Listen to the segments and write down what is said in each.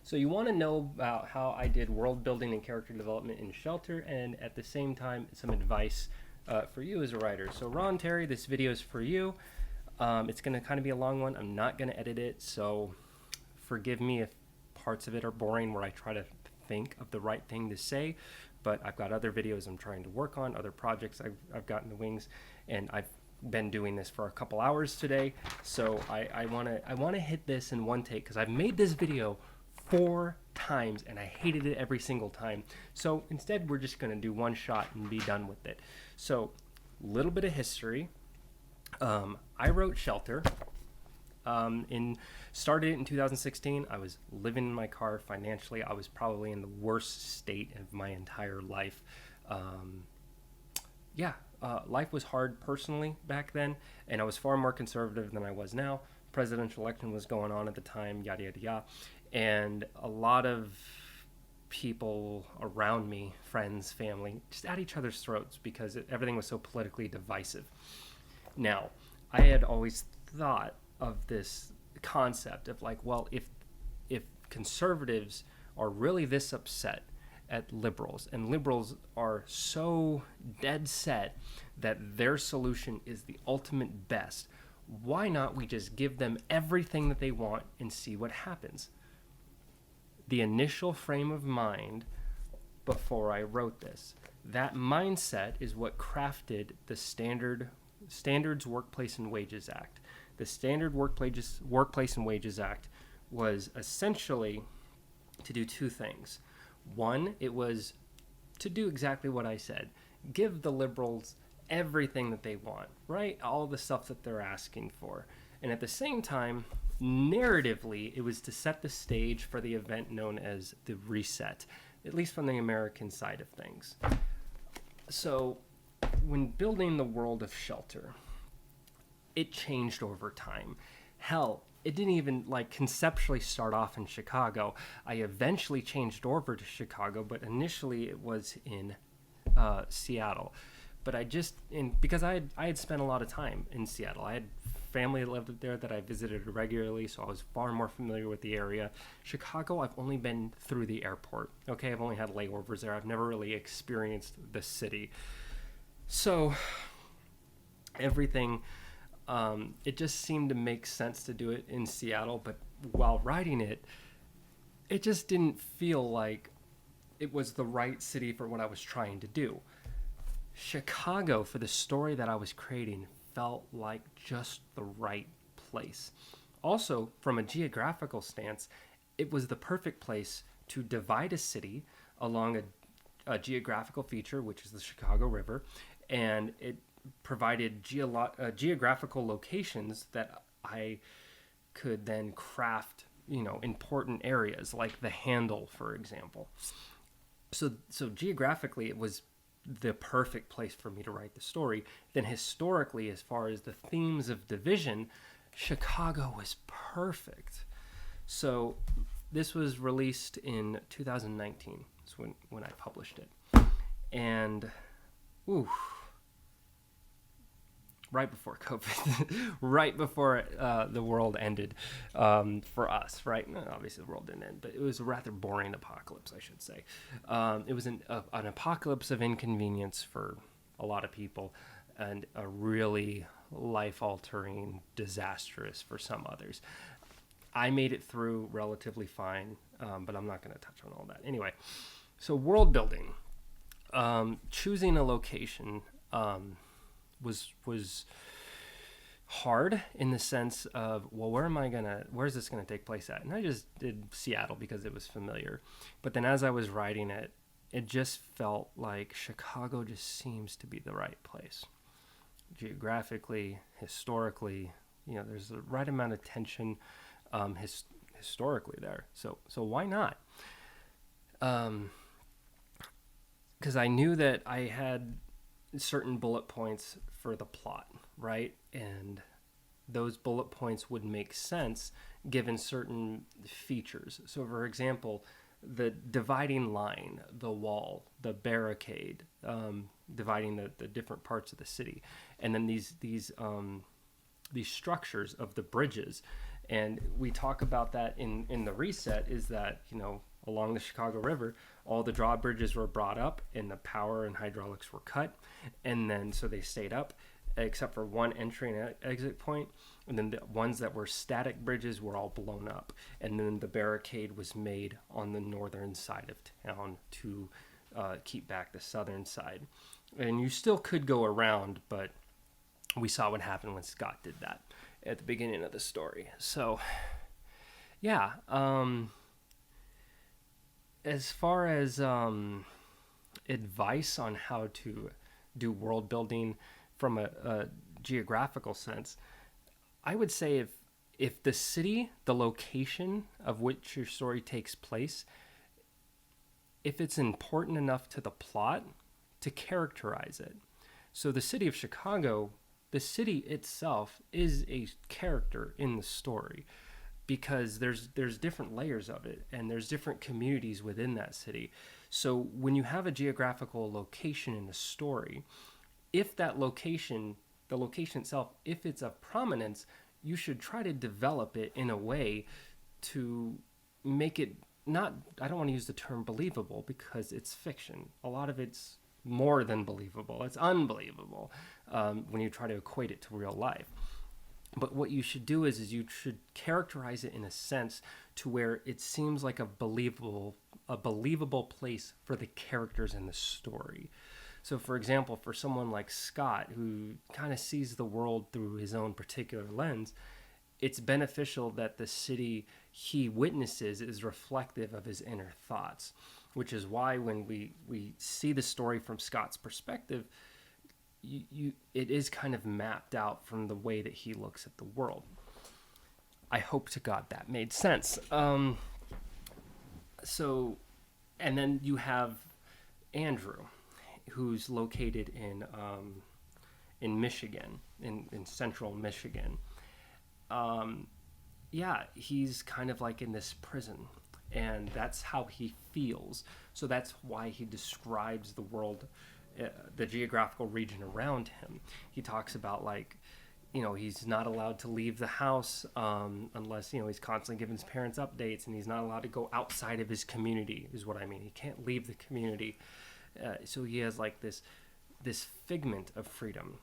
So you want to know about how I did world building and character development in Shelter, and at the same time, some advice for you as a writer. So Ron Terry, this video is for you. It's going to kind of be a long one. I'm not going to edit it, so forgive me if parts of it are boring where I try to think of the right thing to say. But I've got other videos I'm trying to work on, other projects I've got in the wings, and I've been doing this for a couple hours today. So I want to hit this in one take because I've made this video 4 times and I hated it every single time. So instead, we're just going to do one shot and be done with it. So, little bit of history. I wrote Shelter. Started it in 2016. I was living in my car financially. I was probably in the worst state of my entire life. Life was hard personally back then, and I was far more conservative than I was now. Presidential election was going on at the time, yada yada yada, and a lot of people around me, friends, family, just at each other's throats because everything was so politically divisive. Now, I had always thought of this concept of like, well, if conservatives are really this upset at liberals, and liberals are so dead set that their solution is the ultimate best, why not we just give them everything that they want and see what happens? The initial frame of mind before I wrote this, that mindset is what crafted the Standards Workplace and Wages Act. The Standard Workplace and Wages Act was essentially to do two things. One, it was to do exactly what I said. Give the liberals everything that they want, right? All the stuff that they're asking for. And at the same time, narratively, it was to set the stage for the event known as the reset, at least from the American side of things. So, when building the world of Shelter, it changed over time. Hell, it didn't even conceptually start off in Chicago. I eventually changed over to Chicago, but initially it was in Seattle. But because I had spent a lot of time in Seattle. I had family that lived there that I visited regularly, so I was far more familiar with the area. Chicago, I've only been through the airport. Okay, I've only had layovers there. I've never really experienced the city. So everything, it just seemed to make sense to do it in Seattle, but while writing it, it just didn't feel like it was the right city for what I was trying to do. Chicago, for the story that I was creating, felt like just the right place. Also, from a geographical stance, it was the perfect place to divide a city along a geographical feature, which is the Chicago River, and it provided geographical locations that I could then craft, important areas like the Handle, for example. So geographically, it was the perfect place for me to write the story. Then historically, as far as the themes of division, Chicago was perfect. So this was released in 2019. That's when I published it. And right before COVID, right before the world ended for us, right? Obviously, the world didn't end, but it was a rather boring apocalypse, I should say. It was an apocalypse of inconvenience for a lot of people and a really life-altering, disastrous for some others. I made it through relatively fine, but I'm not going to touch on all that. Anyway, so world building. Choosing a location was hard in the sense of, well, where's this gonna take place at? And I just did Seattle because it was familiar. But then as I was writing it, it just felt like Chicago just seems to be the right place. Geographically, historically, there's the right amount of tension historically there. So why not? Because I knew that I had certain bullet points for the plot, right? And those bullet points would make sense given certain features. So, for example, the dividing line, the wall, the barricade, dividing the different parts of the city, and then these structures of the bridges And we talk about that in the reset, is that, along the Chicago River, all the drawbridges were brought up and the power and hydraulics were cut. And then so they stayed up, except for one entry and exit point. And then the ones that were static bridges were all blown up. And then the barricade was made on the northern side of town to keep back the southern side. And you still could go around, but we saw what happened when Scott did that at the beginning of the story. So, yeah. As far as advice on how to do world building from a geographical sense, I would say if the city, the location of which your story takes place, if it's important enough to the plot, to characterize it. So the city of Chicago, the city itself is a character in the story, because there's different layers of it, and there's different communities within that city. So when you have a geographical location in the story, if that location, the location itself, if it's of prominence, you should try to develop it in a way to make it not, I don't want to use the term believable, because it's fiction. A lot of it's more than believable. It's unbelievable when you try to equate it to real life. But what you should do is you should characterize it in a sense to where it seems like a believable place for the characters in the story. So, for example, for someone like Scott, who kind of sees the world through his own particular lens, it's beneficial that the city he witnesses is reflective of his inner thoughts, which is why when we see the story from Scott's perspective, it is kind of mapped out from the way that he looks at the world. I hope to God that made sense. So, and then you have Andrew, who's located in Michigan, in central Michigan. Yeah, he's kind of like in this prison, and that's how he feels. So that's why he describes the world, the geographical region around him. He talks about, like, he's not allowed to leave the house unless, he's constantly giving his parents updates, and he's not allowed to go outside of his community, is what I mean. He can't leave the community. So he has like this figment of freedom.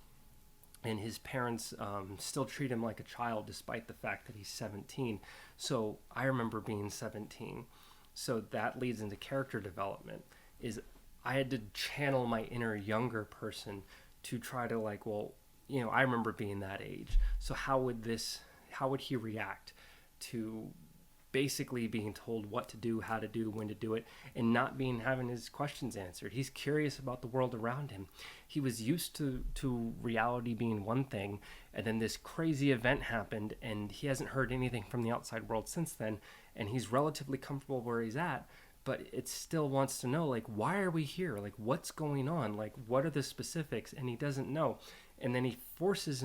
And his parents still treat him like a child despite the fact that he's 17. So I remember being 17. So that leads into character development. Is I had to channel my inner younger person to try to, like, well, I remember being that age. So how would he react to basically being told what to do, how to do, when to do it, and not having his questions answered? He's curious about the world around him. He was used to reality being one thing, and then this crazy event happened, and he hasn't heard anything from the outside world since then, and he's relatively comfortable where he's at, but it still wants to know, like, why are we here? Like, what's going on? Like, what are the specifics? And he doesn't know. And then he forces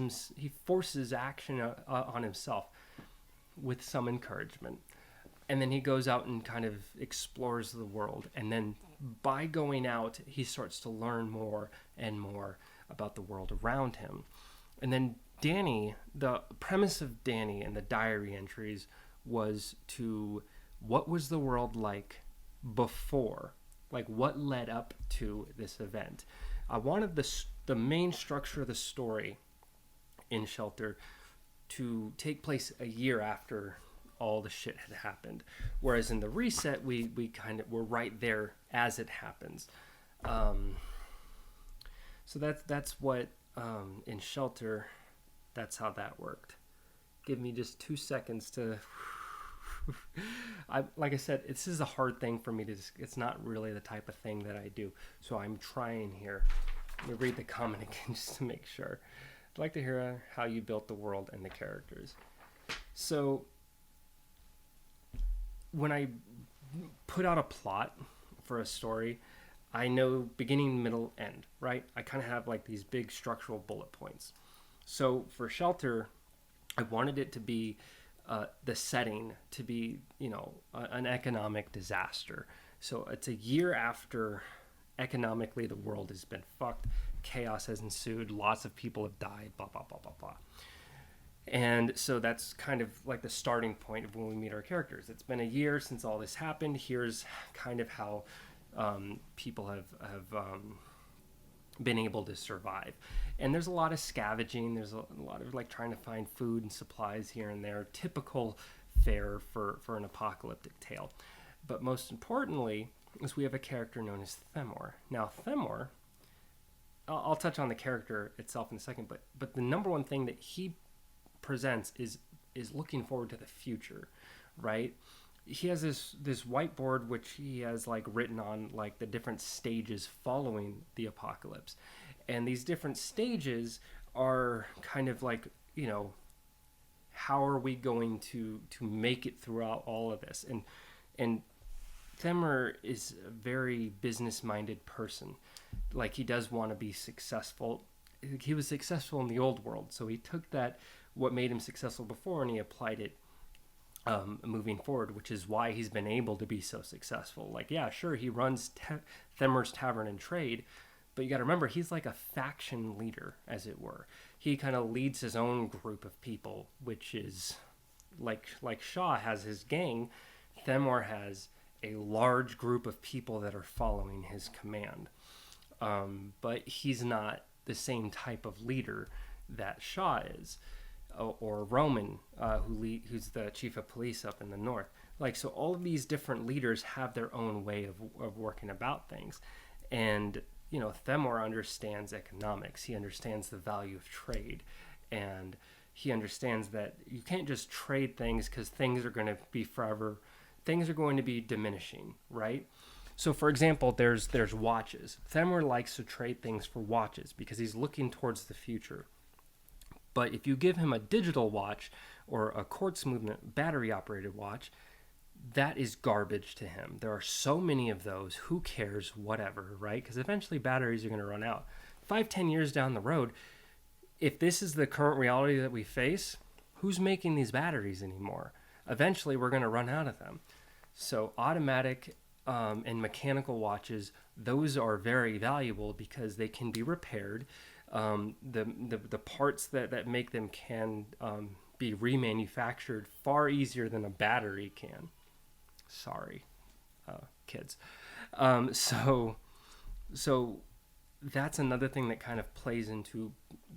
action on himself with some encouragement. And then he goes out and kind of explores the world. And then by going out, he starts to learn more and more about the world around him. And then Danny, the premise of Danny and the diary entries was what was the world like before? Like, what led up to this event? I wanted the main structure of the story in Shelter to take place a year after all the shit had happened, whereas in the reset we kind of were right there as it happens. So that's what in Shelter, that's how that worked. Give me just 2 seconds to like I said, this is a hard thing for me to it's not really the type of thing that I do, so I'm trying here. Let me read the comment again just to make sure. I'd like to hear how you built the world and the characters. So when I put out a plot for a story, I know beginning, middle, end, right? I kind of have like these big structural bullet points. So for Shelter, I wanted it to be the setting to be, an economic disaster. So it's a year after economically the world has been fucked, chaos has ensued, lots of people have died, blah, blah, blah, blah, blah. And so that's kind of like the starting point of when we meet our characters. It's been a year since all this happened. Here's kind of how people have been able to survive. And there's a lot of scavenging. There's a lot of like trying to find food and supplies here and there. Typical fare for an apocalyptic tale. But most importantly is we have a character known as Themor. Now Themor, I'll touch on the character itself in a second, but the number one thing that he presents is looking forward to the future, right? He has this whiteboard which he has like written on like the different stages following the apocalypse, and these different stages are kind of like, you know, how are we going to make it throughout all of this. And Themor is a very business minded person. Like, he does want to be successful. He was successful in the old world, so he took that, what made him successful before, and he applied it moving forward, which is why he's been able to be so successful. Like, yeah, sure, he runs Themor's Tavern and Trade, but you got to remember, he's like a faction leader, as it were. He kind of leads his own group of people, which is like Shaw has his gang. Themor has a large group of people that are following his command. But he's not the same type of leader that Shaw is, or Roman, who's the chief of police up in the north. Like, so all of these different leaders have their own way of working about things. And, you know, Themor understands economics. He understands the value of trade. And he understands that you can't just trade things because things are going to be forever. Things are going to be diminishing, right? So, for example, there's watches. Themor likes to trade things for watches because he's looking towards the future. But if you give him a digital watch or a quartz movement battery-operated watch, that is garbage to him. There are so many of those. Who cares? Whatever, right? Because eventually batteries are going to run out. 5-10 years down the road, if this is the current reality that we face, who's making these batteries anymore? Eventually, we're going to run out of them. So automatic and mechanical watches, those are very valuable because they can be repaired. The parts that make them can be remanufactured far easier than a battery can. Sorry, kids. So that's another thing that kind of plays into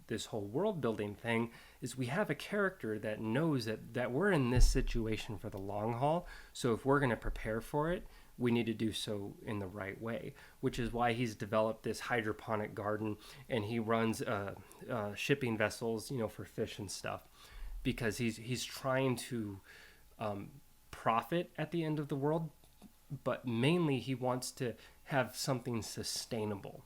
this whole world building thing, is we have a character that knows that we're in this situation for the long haul. So if we're going to prepare for it, we need to do so in the right way, which is why he's developed this hydroponic garden, and he runs shipping vessels, you know, for fish and stuff, because he's trying to profit at the end of the world, but mainly he wants to have something sustainable,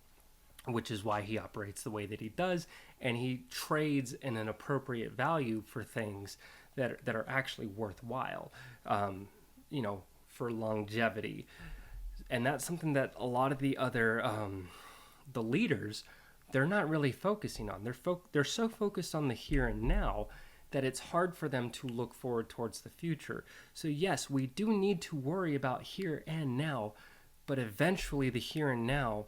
which is why he operates the way that he does, and he trades in an appropriate value for things that are actually worthwhile, you know, for longevity. And that's something that a lot of the other the leaders, they're not really focusing on. They're so focused on the here and now that it's hard for them to look forward towards the future. So yes, we do need to worry about here and now, but eventually the here and now,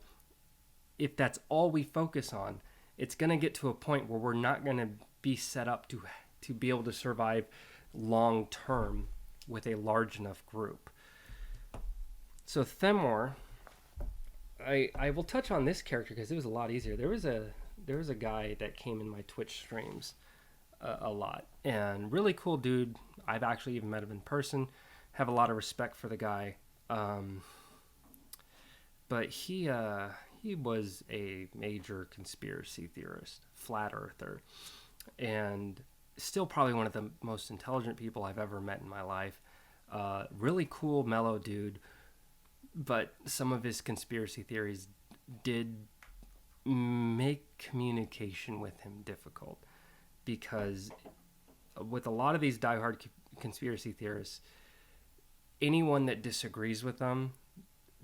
if that's all we focus on, it's going to get to a point where we're not going to be set up to be able to survive long term with a large enough group. So Themor, I will touch on this character because it was a lot easier. There was a guy that came in my Twitch streams a lot, and really cool dude. I've actually even met him in person. Have a lot of respect for the guy. But he was a major conspiracy theorist, flat earther, and still probably one of the most intelligent people I've ever met in my life. Really cool, mellow dude, but some of his conspiracy theories did make communication with him difficult, because with a lot of these diehard conspiracy theorists, anyone that disagrees with them,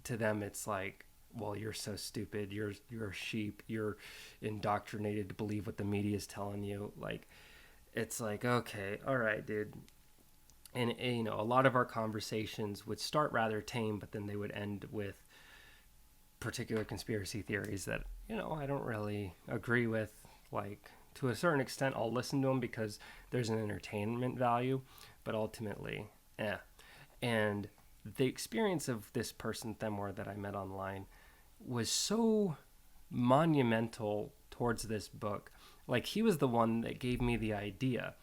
to them it's like, well, you're so stupid, you're a sheep, you're indoctrinated to believe what the media is telling you. Like, it's like, okay, all right, dude. And you know, a lot of our conversations would start rather tame, but then they would end with particular conspiracy theories that, you know, I don't really agree with, like to a certain extent, I'll listen to them because there's an entertainment value, but ultimately, And the experience of this person, Themor, that I met online was so monumental towards this book. Like, he was the one that gave me the idea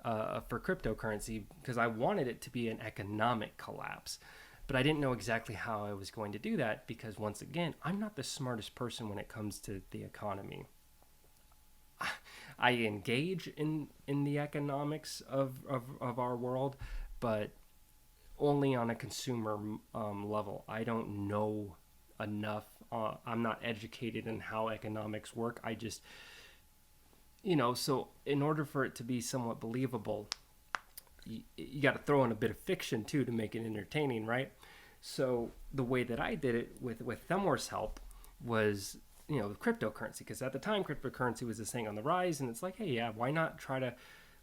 for cryptocurrency, because I wanted it to be an economic collapse. But I didn't know exactly how I was going to do that because, once again, I'm not the smartest person when it comes to the economy. I engage in the economics of our world, but only on a consumer level. I don't know enough. I'm not educated in how economics work. I just, so in order for it to be somewhat believable, you got to throw in a bit of fiction too to make it entertaining, right? So the way that I did it with Themor's help was, cryptocurrency, because at the time cryptocurrency was this thing on the rise, and it's like, hey, yeah, why not try to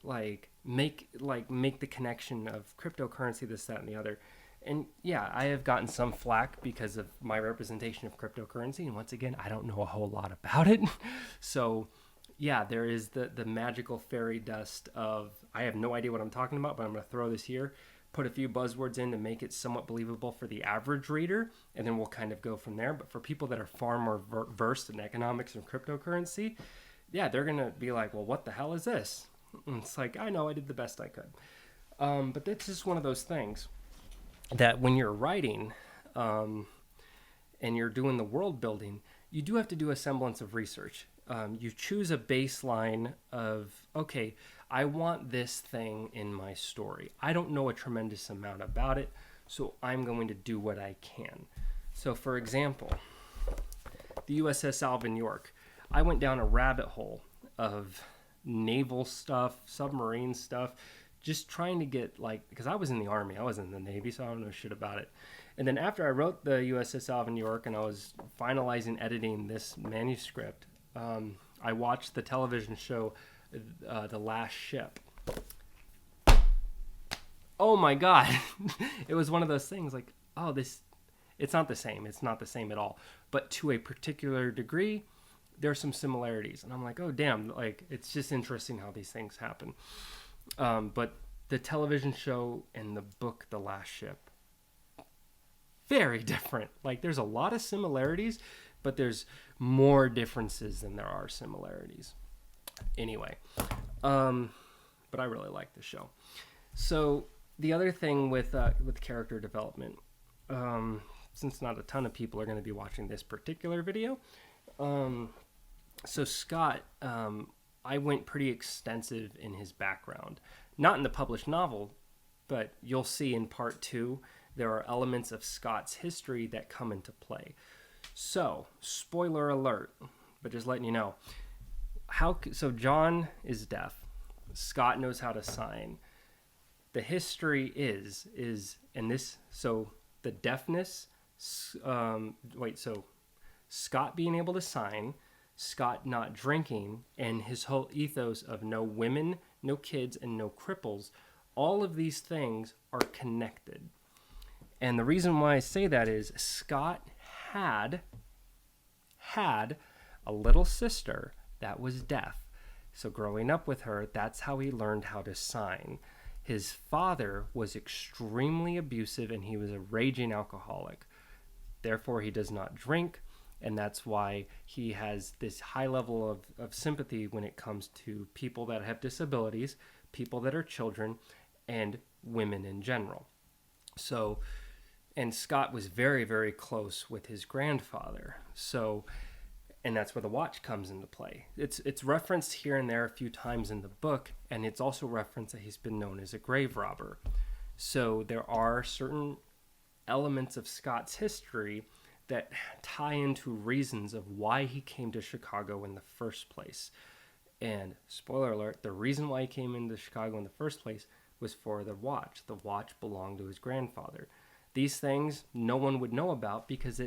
make the connection of cryptocurrency, this, that, and the other. And yeah, I have gotten some flack because of my representation of cryptocurrency, and once again, I don't know a whole lot about it. So yeah, there is the magical fairy dust of, I have no idea what I'm talking about, but I'm going to throw this here, put a few buzzwords in to make it somewhat believable for the average reader, and then we'll kind of go from there. But for people that are far more versed in economics and cryptocurrency, yeah, they're going to be like, well, what the hell is this? And it's like, I know, I did the best I could. But that's just one of those things that when you're writing and you're doing the world building, you do have to do a semblance of research. You choose a baseline of, okay, I want this thing in my story. I don't know a tremendous amount about it, so I'm going to do what I can. So for example, the USS Alvin York, I went down a rabbit hole of naval stuff, submarine stuff, just trying to get, because I was in the Army, I was in the Navy, so I don't know shit about it. And then after I wrote the USS Alvin York and I was finalizing editing this manuscript, I watched the television show The Last Ship. Oh my God. It was one of those things like, it's not the same. It's not the same at all. But to a particular degree, there's some similarities. And I'm like, oh, damn, it's just interesting how these things happen. But the television show and the book, The Last Ship, very different. There's a lot of similarities, but there's more differences than there are similarities. Anyway, but I really like the show. So the other thing with character development, since not a ton of people are going to be watching this particular video, so Scott, I went pretty extensive in his background. Not in the published novel, but you'll see in part 2, there are elements of Scott's history that come into play. So, spoiler alert, but just letting you know. So John is deaf. Scott knows how to sign. The history is so the deafness, so Scott being able to sign, Scott not drinking, and his whole ethos of no women, no kids, and no cripples, all of these things are connected. And the reason why I say that is Scott had a little sister that was deaf. So growing up with her, that's how he learned how to sign. His father was extremely abusive and he was a raging alcoholic. Therefore, he does not drink. And that's why he has this high level of sympathy when it comes to people that have disabilities, people that are children, and women in general. So, and Scott was very, very close with his grandfather. So, and that's where the watch comes into play. It's referenced here and there a few times in the book, and it's also referenced that he's been known as a grave robber. So there are certain elements of Scott's history that tie into reasons of why he came to Chicago in the first place. And spoiler alert, the reason why he came into Chicago in the first place was for the watch. The watch belonged to his grandfather. These things no one would know about because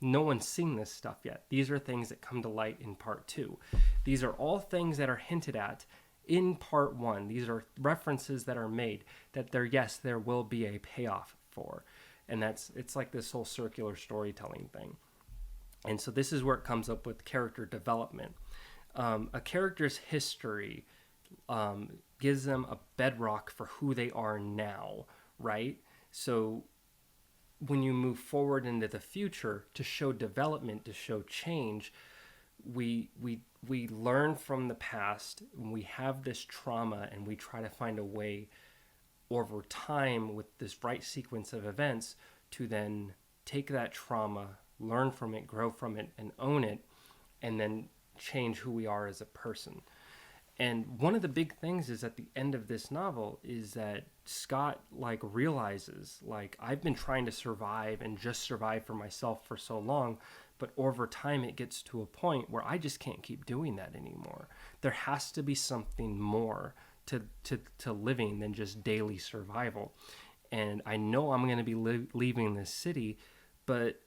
no one's seen this stuff yet. These are things that come to light in part 2. These are all things that are hinted at in part 1. These are references that are made that there will be a payoff for. And it's like this whole circular storytelling thing. And so this is where it comes up with character development. A character's history gives them a bedrock for who they are now, right? So when you move forward into the future to show development, to show change, we learn from the past, and we have this trauma, and we try to find a way over time with this right sequence of events to then take that trauma, learn from it, grow from it, and own it, and then change who we are as a person. And one of the big things is at the end of this novel is that Scott like realizes, like, I've been trying to survive and just survive for myself for so long, but over time it gets to a point where I just can't keep doing that anymore. There has to be something more to living than just daily survival. And I know I'm going to be leaving this city, but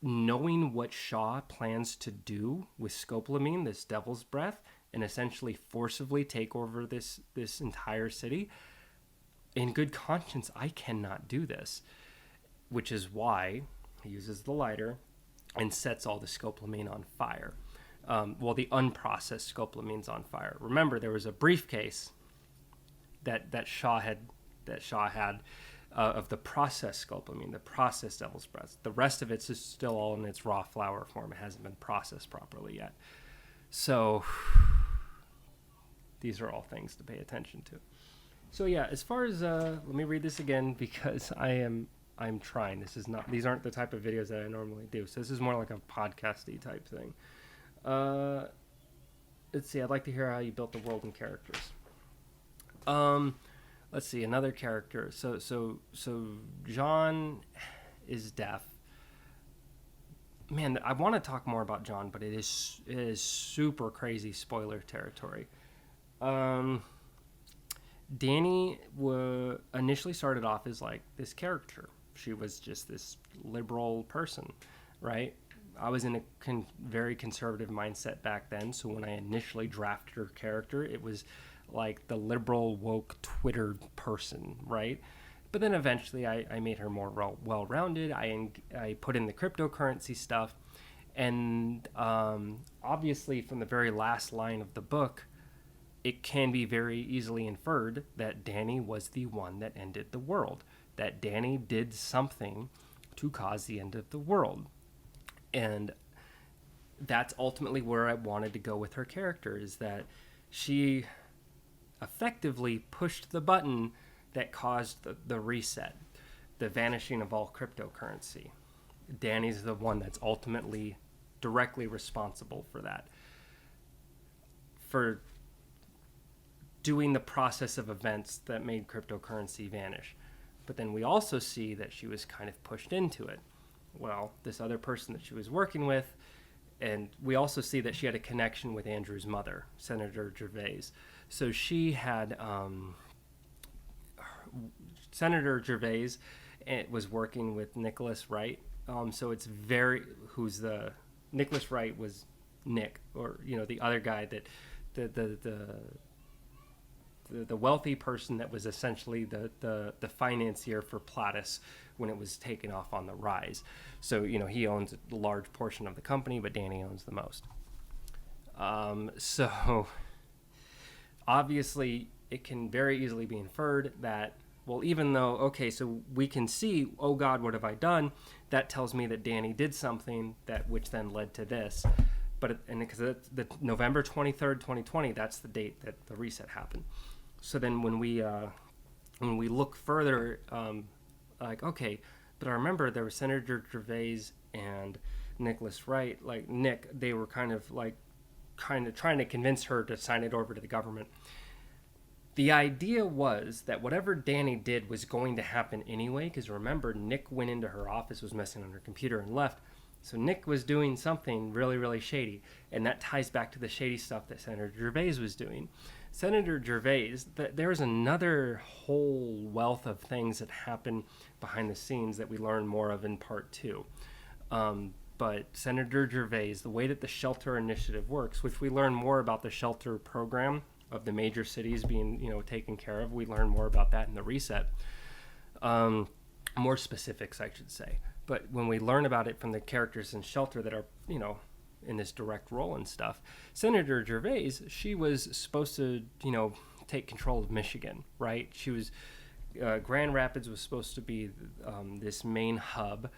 knowing what Shaw plans to do with scopolamine, this devil's breath, and essentially forcibly take over this entire city, in good conscience, I cannot do this. Which is why he uses the lighter and sets all the scopolamine on fire. The unprocessed scopolamine's on fire. Remember, there was a briefcase that Shaw had of the processed scopolamine, the processed devil's breath. The rest of it's just still all in its raw flower form. It hasn't been processed properly yet. So these are all things to pay attention to. So yeah, as far as let me read this again because I'm trying. These aren't the type of videos that I normally do. So this is more like a podcasty type thing. Let's see. I'd like to hear how you built the world and characters. Let's see, another character. So John is deaf. Man, I want to talk more about John, but it is super crazy spoiler territory. Danny initially started off as like this character. She was just this liberal person, right? I was in a very conservative mindset back then, so when I initially drafted her character, it was like the liberal woke Twitter person, right? But then eventually I made her more well-rounded. I put in the cryptocurrency stuff, and obviously from the very last line of the book, it can be very easily inferred that Danny was the one that ended the world, that Danny did something to cause the end of the world. And that's ultimately where I wanted to go with her character, is that she effectively pushed the button that caused the reset, the vanishing of all cryptocurrency. Danny's the one that's ultimately directly responsible for that, for doing the process of events that made cryptocurrency vanish. But then we also see that she was kind of pushed into it. Well, this other person that she was working with, and we also see that she had a connection with Andrew's mother, Senator Gervais. So she had Senator Gervais was working with Nicholas Wright. So it's Nicholas Wright was Nick, or the other guy that the wealthy person that was essentially the financier for Plattus when it was taken off on the rise. So he owns a large portion of the company, but Danny owns the most. So obviously it can very easily be inferred that, well, even though, so we can see, oh God, what have I done? That tells me that Danny did something which then led to this. But because the November 23rd, 2020, that's the date that the reset happened. So then when we look further, but I remember there was Senator Gervais and Nicholas Wright, like Nick, they were kind of trying to convince her to sign it over to the government. The idea was that whatever Danny did was going to happen anyway, because remember, Nick went into her office, was messing on her computer, and left. So Nick was doing something really, really shady, and that ties back to the shady stuff that Senator Gervais was doing. Senator Gervais, there's another whole wealth of things that happen behind the scenes that we learn more of in part 2. But Senator Gervais, the way that the Shelter Initiative works, which we learn more about the shelter program of the major cities being, taken care of. We learn more about that in the reset. More specifics, I should say. But when we learn about it from the characters in Shelter that are, in this direct role and stuff. Senator Gervais, she was supposed to, take control of Michigan, right? She was Grand Rapids was supposed to be this main hub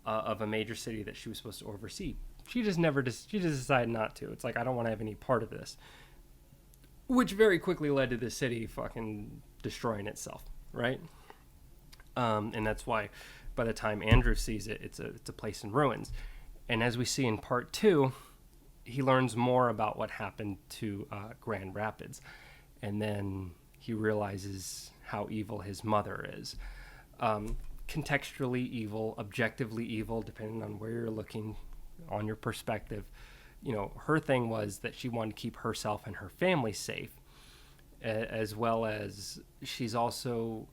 of a major city that she was supposed to oversee. She just decided not to. It's like, I don't want to have any part of this, which very quickly led to the city fucking destroying itself, right? And that's why by the time Andrew sees it, it's a place in ruins. And as we see in part 2, he learns more about what happened to Grand Rapids, and then he realizes how evil his mother is. Contextually evil, objectively evil, depending on where you're looking, on your perspective. Her thing was that she wanted to keep herself and her family safe, as well as she's also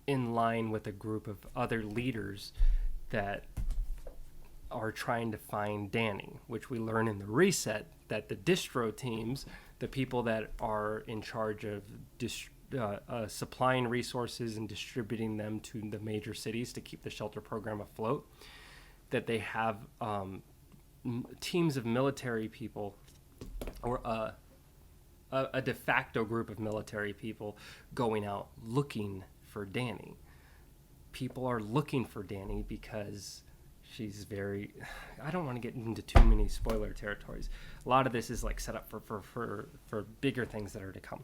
in line with a group of other leaders that are trying to find Danny, which we learn in the reset that the distro teams, the people that are in charge of supplying resources and distributing them to the major cities to keep the shelter program afloat, that they have teams of military people, or a de facto group of military people going out looking for Danny. People are looking for Danny because she's I don't want to get into too many spoiler territories. A lot of this is like set up for bigger things that are to come.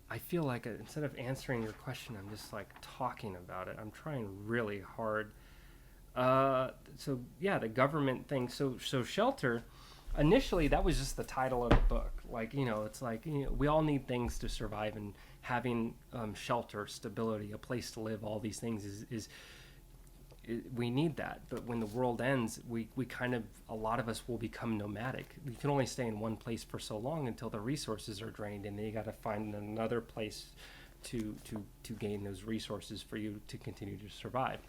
I feel like instead of answering your question, I'm just like talking about it. I'm trying really hard. So yeah, the government thing. So Shelter, initially that was just the title of the book. Like, it's like, we all need things to survive, and having shelter, stability, a place to live, all these things is we need that. But when the world ends, we kind of, a lot of us will become nomadic. We can only stay in one place for so long until the resources are drained, and then you got to find another place to gain those resources for you to continue to survive.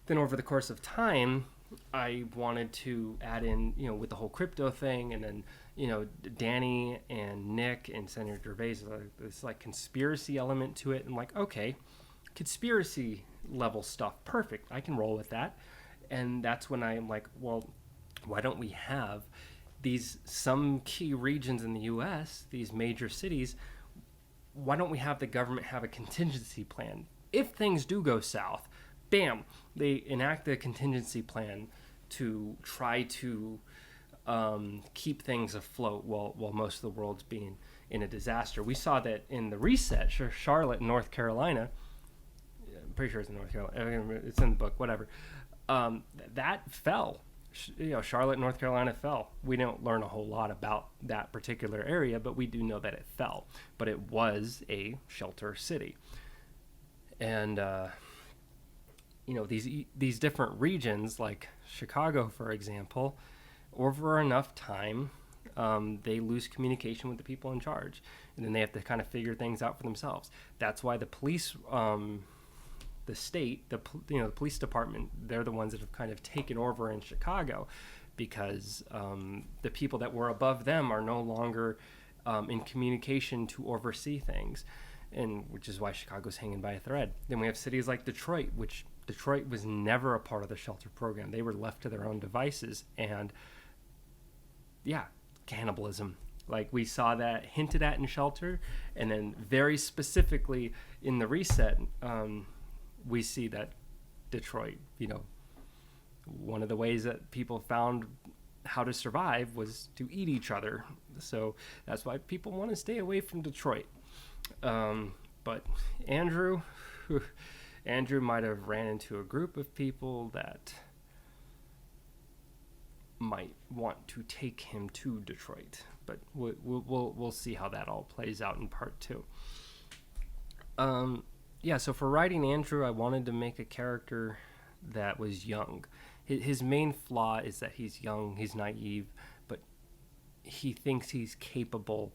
Then over the course of time, I wanted to add in, with the whole crypto thing, and then, Danny and Nick and Senator Gervais, this like conspiracy element to it. And like, okay, conspiracy level stuff, perfect, I can roll with that. And that's when I'm like, well, why don't we have some key regions in the US, these major cities, why don't we have the government have a contingency plan? If things do go south, bam, they enact a contingency plan to try to keep things afloat while most of the world's being in a disaster. We saw that in the reset, Charlotte, North Carolina. I'm pretty sure it's in North Carolina. It's in the book, whatever. That fell. Charlotte, North Carolina fell. We don't learn a whole lot about that particular area, but we do know that it fell. But it was a shelter city. And these different regions, like Chicago, for example, over enough time, they lose communication with the people in charge, and then they have to kind of figure things out for themselves. That's why the police, the state, the police department, they're the ones that have kind of taken over in Chicago, because the people that were above them are no longer in communication to oversee things, and which is why Chicago's hanging by a thread. Then we have cities like Detroit, which Detroit was never a part of the shelter program. They were left to their own devices, and yeah, cannibalism. Like, we saw that hinted at in Shelter, and then very specifically in the reset, we see that Detroit, one of the ways that people found how to survive was to eat each other. So that's why people want to stay away from Detroit. But Andrew might have ran into a group of people that might want to take him to Detroit, but we'll see how that all plays out in part 2. So for writing Andrew, I wanted to make a character that was young. His main flaw is that he's young, he's naive, but he thinks he's capable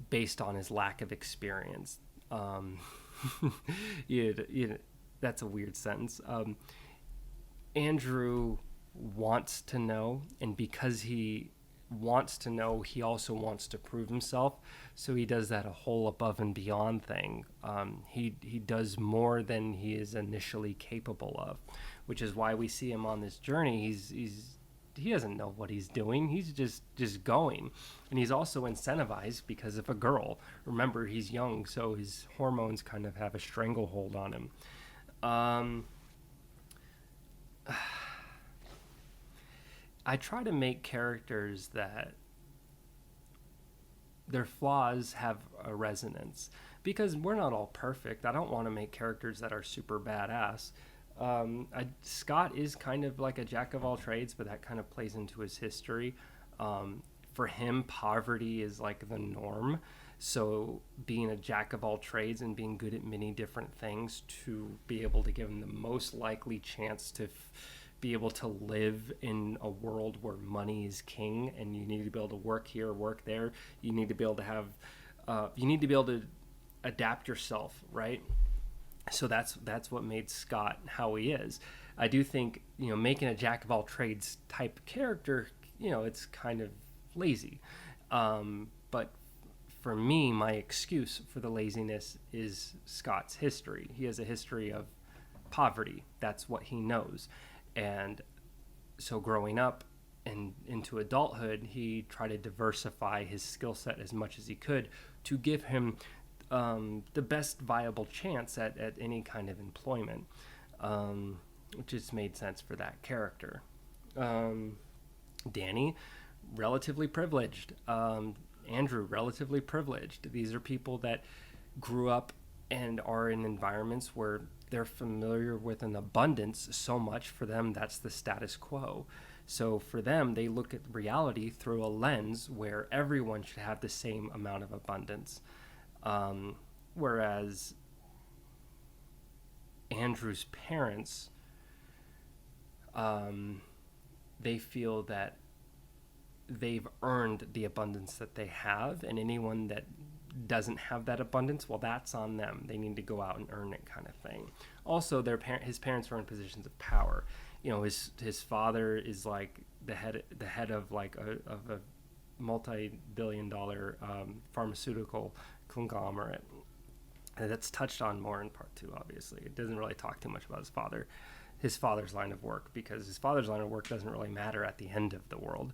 based on his lack of experience. That's a weird sentence. Andrew wants to know, and because he wants to know, he also wants to prove himself. So he does that a whole above and beyond thing. He does more than he is initially capable of, which is why we see him on this journey. He doesn't know what he's doing. He's just going, and he's also incentivized because of a girl. Remember, he's young, so his hormones kind of have a stranglehold on him. I try to make characters that their flaws have a resonance, because we're not all perfect. I don't want to make characters that are super badass. Scott is kind of like a jack of all trades, but that kind of plays into his history. For him, poverty is like the norm. So being a jack of all trades and being good at many different things to be able to give him the most likely chance to be able to live in a world where money is king, and you need to be able to work here, work there. You need to be able to have, you need to be able to adapt yourself, right? So that's what made Scott how he is. I do think, making a jack of all trades type character, it's kind of lazy. But for me, my excuse for the laziness is Scott's history. He has a history of poverty. That's what he knows. And so growing up and into adulthood, he tried to diversify his skill set as much as he could to give him the best viable chance at any kind of employment, which just made sense for that character. Danny, relatively privileged. Andrew, relatively privileged. These are people that grew up and are in environments where they're familiar with an abundance so much. For them, that's the status quo. So for them, they look at reality through a lens where everyone should have the same amount of abundance. Whereas Andrew's parents, they feel that they've earned the abundance that they have, and anyone that doesn't have that abundance, well, that's on them. They need to go out and earn it, kind of thing. Also, his parents are in positions of power. His father is like the head of like a multi-billion-dollar pharmaceutical conglomerate. And that's touched on more in part 2. Obviously, it doesn't really talk too much about his father's line of work, because his father's line of work doesn't really matter at the end of the world.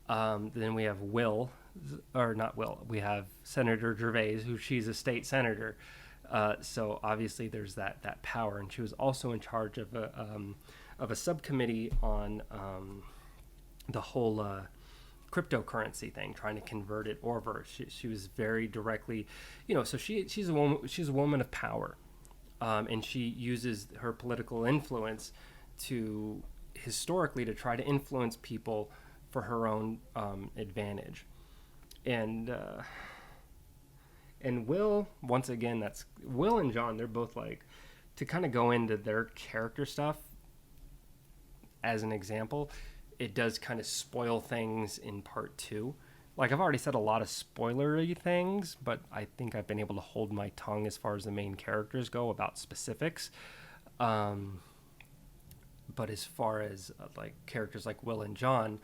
Then we have we have Senator Gervais, who she's a state senator. So obviously there's that power, and she was also in charge of a subcommittee on the whole cryptocurrency thing, trying to convert it over. She was very directly, so she's a woman of power, and she uses her political influence historically to try to influence people for her own advantage. And Will, once again, that's Will and John. They're both like, to kind of go into their character stuff as an example, it does kind of spoil things in part 2. Like, I've already said a lot of spoilery things, but I think I've been able to hold my tongue as far as the main characters go about specifics. But as far as like characters like Will and John,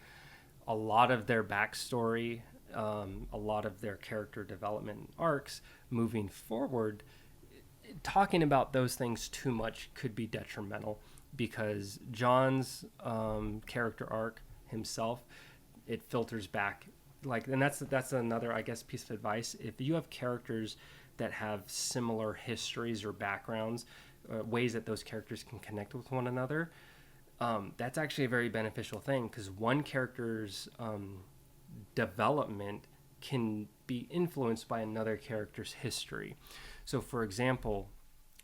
a lot of their backstory, a lot of their character development arcs moving forward, talking about those things too much could be detrimental, because John's character arc himself, it filters back. Like, and that's another, I guess, piece of advice. If you have characters that have similar histories or backgrounds, ways that those characters can connect with one another, that's actually a very beneficial thing, because one character's development can be influenced by another character's history. So, for example,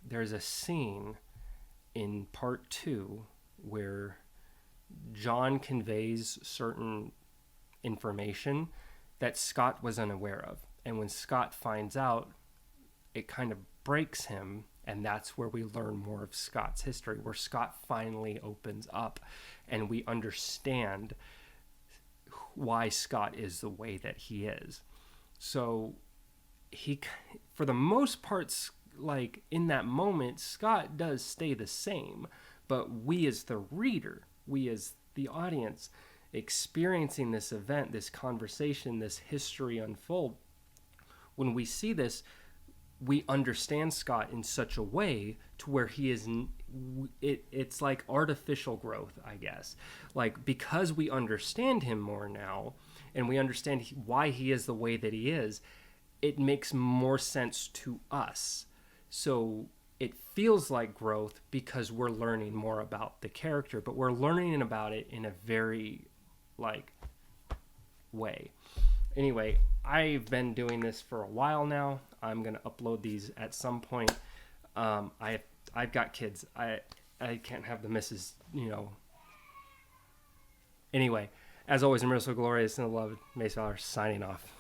there's a scene in part 2 where John conveys certain information that Scott was unaware of. And when Scott finds out, it kind of breaks him. And that's where we learn more of Scott's history, where Scott finally opens up and we understand why Scott is the way that he is. So he, for the most part, like in that moment, Scott does stay the same, but we as the reader, we as the audience, experiencing this event, this conversation, this history unfold, when we see this, we understand Scott in such a way to where he is it's like artificial growth, I guess. Like, because we understand him more now and we understand why he is the way that he is, it makes more sense to us. So it feels like growth because we're learning more about the character, but we're learning about it in a very like way. Anyway, I've been doing this for a while now. I'm gonna upload these at some point. I've got kids. I can't have the missus, Anyway, as always, I'm so glorious and beloved. Mace Valor signing off.